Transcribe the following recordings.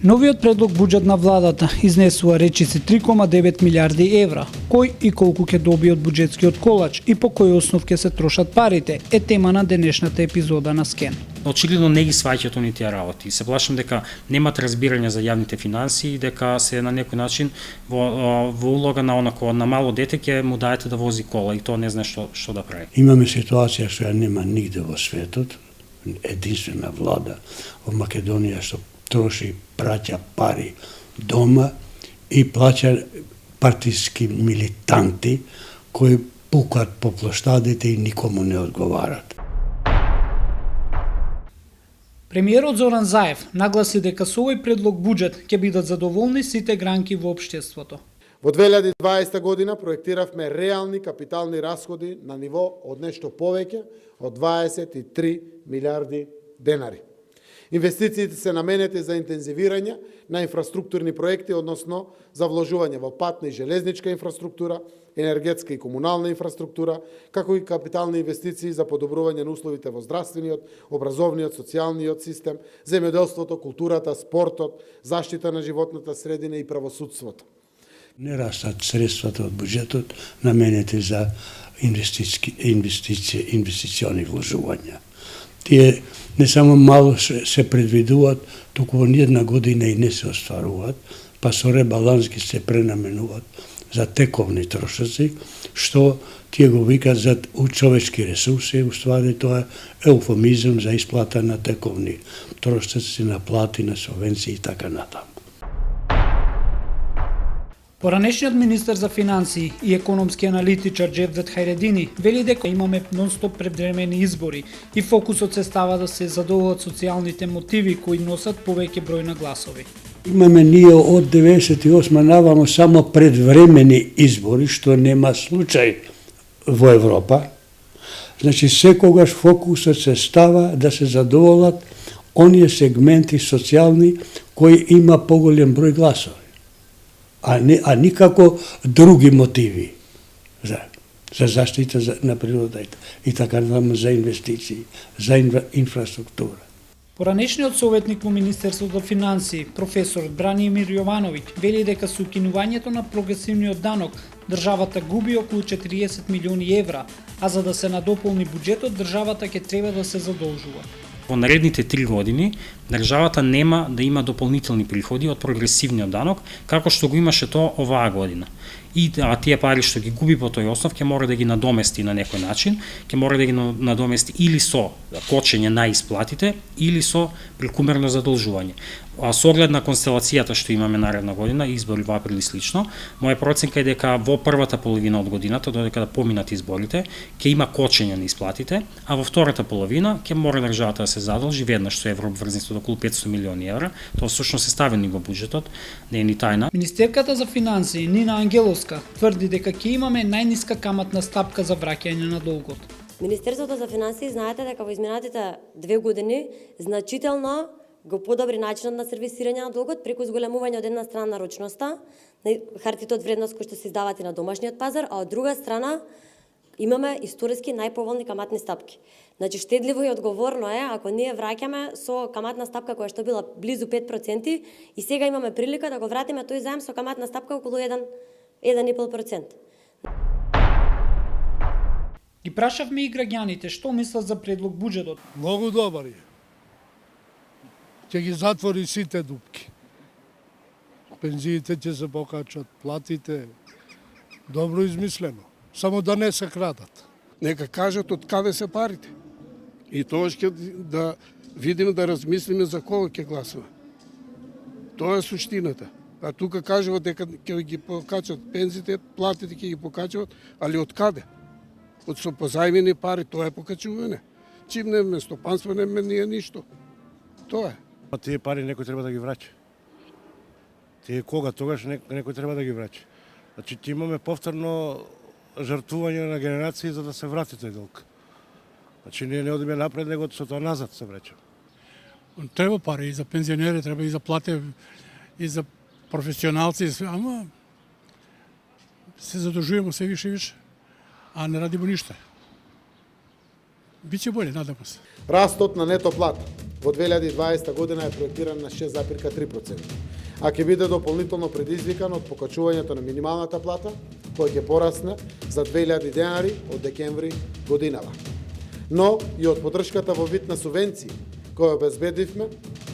Новиот предлог буџет на владата изнесува речиси 3,9 милиарди евра. Кој и колку ќе добие од буџетскиот колач и по кој основ ќе се трошат парите е тема на денешната епизода на Скен. Очигледно не ги сваќаат они тие работи. Се плашам дека немат разбирање за јавните финансии и дека се на некој начин во улога на онако на мало дете ќе му даете да вози кола и тоа не знае што да прави. Имаме ситуација што ја нема нигде во светот, единствена влада во Македонија што троши, праќа пари дома и плаќа партиски милитанти кои пукат по плоштадите и никому не одговарат. Премиерот Зоран Заев нагласи дека со овој предлог буџет ќе бидат задоволни сите гранки во општеството. Во 2020 година проектиравме реални капитални расходи на ниво од нешто повеќе од 23 милиарди денари. Инвестициите се наменети за интензивирање на инфраструктурни проекти, односно за вложување во патна и железничка инфраструктура, енергетска и комунална инфраструктура, како и капитални инвестиции за подобрување на условите во здравствениот, образовниот, социјалниот систем, земјоделството, културата, спортот, заштита на животната средина и правосудството. Не растат средствата од буџетот наменети за инвестициони вложувања. Тие не само мало се предвидуваат, туку во ниедна година и не се остваруваат, па со ребаланс ги се пренаменуваат за тековни трошоци, што тие го викаат за човечки ресурси, уствари тоа е еуфемизм за исплата на тековни трошоци, на плати, на субвенции и така натаму. Поранешниот министер за финансии и економски аналитичар Джевдет Хајредини вели дека имаме нон-стоп предвремени избори и фокусот се става да се задоволат социјалните мотиви кои носат повеќе број на гласови. Имаме ние од 98 навамо само предвремени избори, што нема случај во Европа. Значи секогаш фокусот се става да се задоволат оние сегменти социјални кои има поголем број гласови. А никако други мотиви за заштита на природата и така натаму, за инвестиции, за инфраструктура. Поранешниот советник во Министерството за финансии, професор Бранимир Јовановиќ, вели дека со укинувањето на прогресивниот данок, државата губи околу 40 милиони евра, а за да се надополни буџетот, државата ќе треба да се задолжува. Во наредните 3 години државата нема да има дополнителни приходи од прогресивниот данок, како што го имаше тоа оваа година. И тие пари што ги губи по тој основ ќе мора да ги надомести на некој начин, ќе мора да ги надомести или со кочење на исплатите, или со прекумерно задолжување. А со оглед на констелацијата што имаме наредна година, избори во април и слично, моја проценка е дека во првата половина од годината, додека да поминат изборите, ќе има кочење на исплатите, а во втората половина ќе мора државата да се задолжи веднаш со еврообврзници од околу 500 милиони евра. Тоа всушност е ставено во буџетот, не е ни тајна. Министерката за финансии Нина Ангеловска тврди дека ќе имаме најниска каматна стапка за враќање на долгот. Министерството за финансии знаете дека во изминатите 2 години значително го подобри начинот на сервисирање на долгот преку зголемување од една страна на рочноста, на хартите од вредност кои што се издаваат и на домашниот пазар, а од друга страна имаме историски најповолни каматни стапки. Значи штедливо и одговорно е ако ние враќаме со каматна стапка која што била близу 5% и сега имаме прилика да го вратиме тој заем со каматна стапка околу 1,5%. Ги прашавме и граѓаните што мислат за предлог буџетот. Многу добар е. Ќе ги затвори сите дупки. Пензиите ќе се покачат, платите. Добро измислено. Само да не се крадат. Нека кажат од каде се парите. И тоа ќе да видиме, да размислиме за кого ќе гласаме. Тоа е суштината. А тука кажува дека ќе ги покачат пензиите, платите ќе ги покачат, али од каде? Од со позајмени пари, тоа е покачување. Чим немаме стопанство, немаме ние ништо. Тоа е. Тие пари некој треба да ги враќа. Тие кога тогаш некој треба да ги враќа. Значи ќе имаме повторно жртвување на генерации за да се врати тој долг. Значи ние не одиме напред, него со тоа назад се враќа. Треба пари и за пензионери, треба и за плате, и за професионалци, ама се задолжуваме се више и више, а не радиме ништо. Биче боле, надаме се. Растот на нето плата, во 2020 година е проектиран на 6,3%, а ќе биде дополнително предизвикан од покачувањето на минималната плата, која ќе порасне за 2000 денари од декември годинава. Но и од поддршката во вид на субвенции, која обезбедивме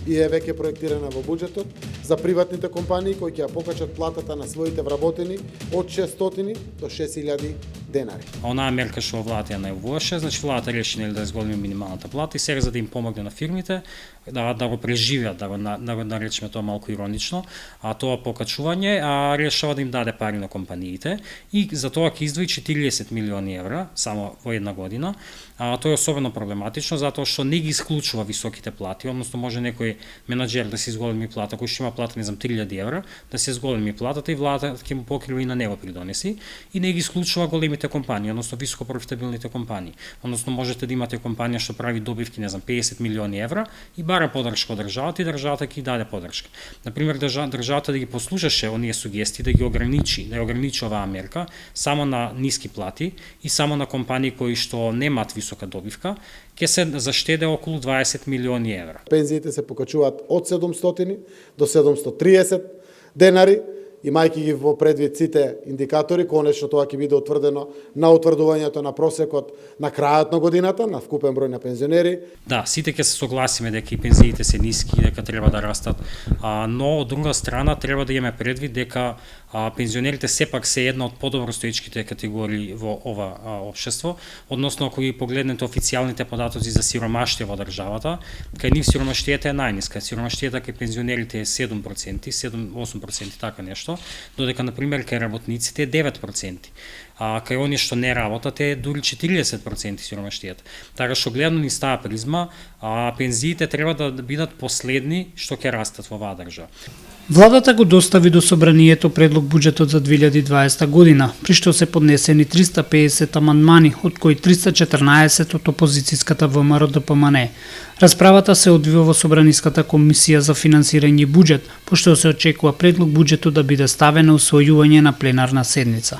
и е веќе проектирана во буџетот за приватните компании кои ќе ја покачат платата на своите вработени од 600 до 6000 денари. Онаа мерка што владата ја најавуваше, значи владата реши да зголеми минималната плата и сега за да им помогне на фирмите да го преживеат, да го наречеме тоа малку иронично, а тоа покачување решава да им даде пари на компаниите и за тоа ќе издвои 40 милиони евра само во една година. Тоа е особено проблематично затоа што не ги исклучува високите плати, односно може некој менаџер да се изголеми плата, кој што има плата не знам 3000 евра, да се изголеми платата и владата ќе му покрива и на него придонеси и не ги исклучува големите компании, односно високо профитабилните компании. Односно можете да имате компанија што прави добивки не знам 50 милиони евра и бара поддршка од државата и државата ќе даде поддршка. Например, државата да ги послушаше оние сугестии, да ги ограничи оваа мерка само на ниски плати и само на компании кои што немаат висока добивка, ќе се заштеде околу 20 милиони евра. Пензиите се покачуваат од 700 до 730 денари, имајќи ги во предвид сите индикатори, конечно тоа ќе биде утврдено на утврдувањето на просекот на крајот на годината, на вкупен број на пензионери. Да, сите ќе се согласиме дека и пензиите се ниски и дека треба да растат, но од друга страна треба да имаме предвид дека пензионерите сепак се една од подобростоечките категории во ова општество, односно ако ги погледнете официјалните податоци за сиромаштие во државата, кај нив сиромаштијата е најниска, сиромаштијата кај пензионерите е 7%, 7-8% така нешто, додека на пример кај работниците е 9%. Кај оние што не работат е дури 40% сиромаштијата. Така што гледано низ таа призма, пензиите треба да бидат последни што ќе растат во оваа држава. Владата го достави до собранието предлог буџетот за 2020 година, при што се поднесени 350 амандмани, од кои 314 од опозицијската ВМРО-ДПМН. Расправата се одвива во Собраниската комисија за финансирање и буџет, пошто се очекува предлог буџетот да биде ставен на усвојување на пленарна седница.